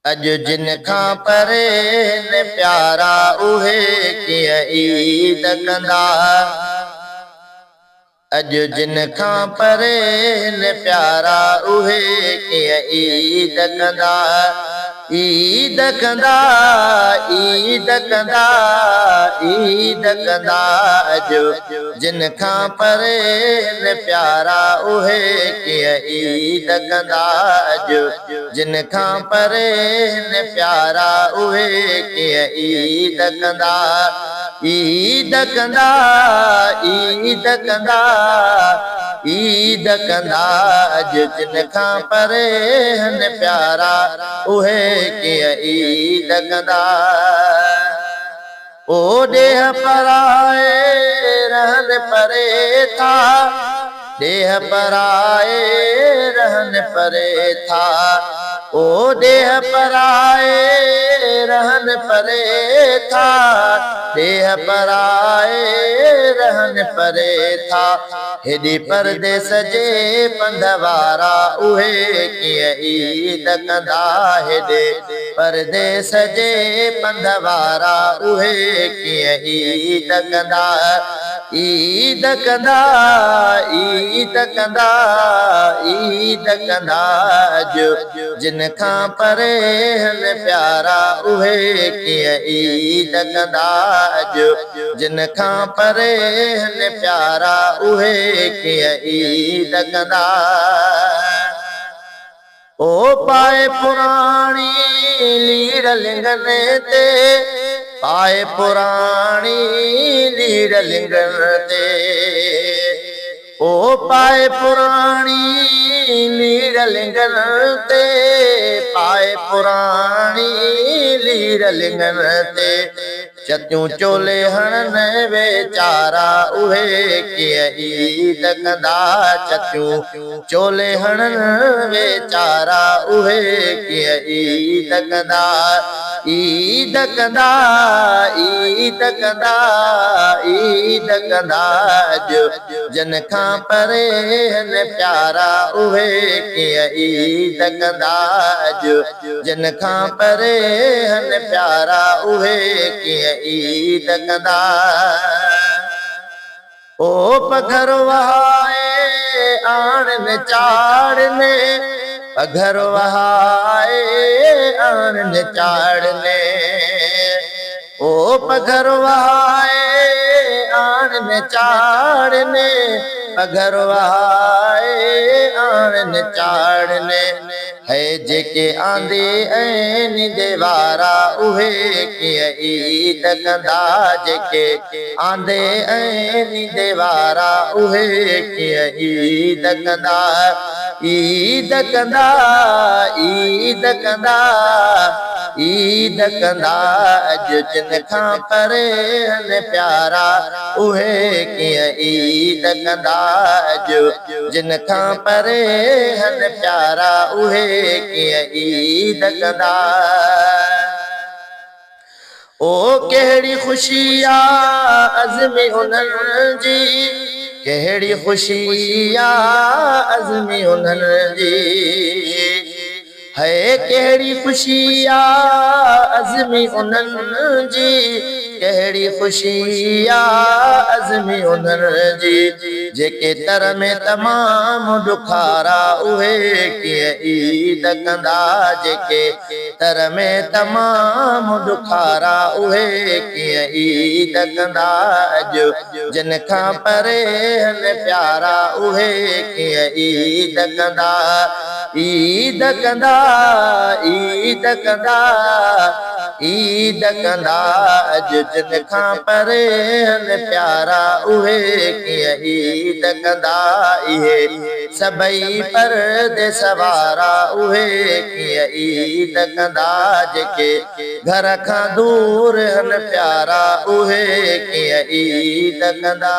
अज जिन खां परे न प्यारा उहे कीअं ईद कंदा। अज जिन खां परे न प्यारा उहे कीअं ईद कंदा। ईद कंदा ईद कंदा ईद कंदा। अज जिन खां परे न प्यारा उहे कीअं ईद कंदा। अज जिन खां परे न प्यारा उहे कीअं ईद कंदा। ईद कंदा ईद कंदा ईद कंदा। अज जिन खां परे न प्यारा उहे कीअं ईद कंदा। ओ ॾेह पराए रहन परे था। ॾेह पराए रहन परे था। ओ ॾेह पराए रहन परे था। ॾेह पराए रहन परे था। हेॾे परदेस जे पंध वारा उहे कीअं ईद कंदा। हेॾे परदेस जे पंध वारा उहे कीअं ईद कंदा। ईद कंदा ईद कंदा ईद कंदा। अज जिन खां परे न प्यारा उहे कीअं ईद कंदा। अज जिन खां परे न प्यारा उहे कीअं ईद कंदा। ओ पाए पुराणी लीर लिंगन ते। पाए पुराणी लीर लिंगन ते। ओ पाए पुराणी लीर लिंगन ते। पाए पुराणी लीर लिंगन ते। चतियूं चोले हणन वेचारा उहे कीअं ईद कंदा। चतियूं चोले हणन वेचारा उहे कीअं ईद कंदा। ईद कंदा ईद कंदा ईद कंदा। अज जिन खां परे न प्यारा उहे कीअं ईद कंदा। अज जिन खां परे न प्यारा उहे कीअं ईद कंदा। ओ पघर वहाए आणन चाढ़ने। पघर वहाए आणन चाढ़ने। ओ पघर वहाए आणन चाढ़ने। पघर वहाए आणन चाढ़ने। है जेके आंदे ऐं निंदे वारा उहे कीअं ईद कंदा। जेके आंदे ऐं निंदे वारा उहे कीअं ईद कंदा। ईद कंदा ईद कंदा ईद कंदा। अज जिन खां परे न प्यारा उहे कीअं ईद कंदा। अज जिन खां परे न प्यारा उहे कीअं ईद कंदा। ओ कहिड़ी ख़ुशी आ अज़मी उन्हनि जी। कहिड़ी ख़ुशी आ अज़मी उन्हनि जी। है कहिड़ी ख़ुशी आ अज़मी उन्हनि जी। कहिड़ी ख़ुशी आ अज़मी उन्हनि जी। जेके तर में तमामु ॾुखारा उहे कीअं ईद कंदा। जेके तर में तमामु ॾुखारा उहे कीअं ईद कंदा। अज जिन खां परे न प्यारा उहे कीअं ईद कंदा। ईद कंदा ईद कंदा ईद कंदा। अज जिन खां परे न प्यारा उहे कीअं ईद कंदा। इहे सभई परदेस वारा उहे कीअं ईद कंदा। जेके घर खां दूर हन प्यारा उहे कीअं ईद कंदा।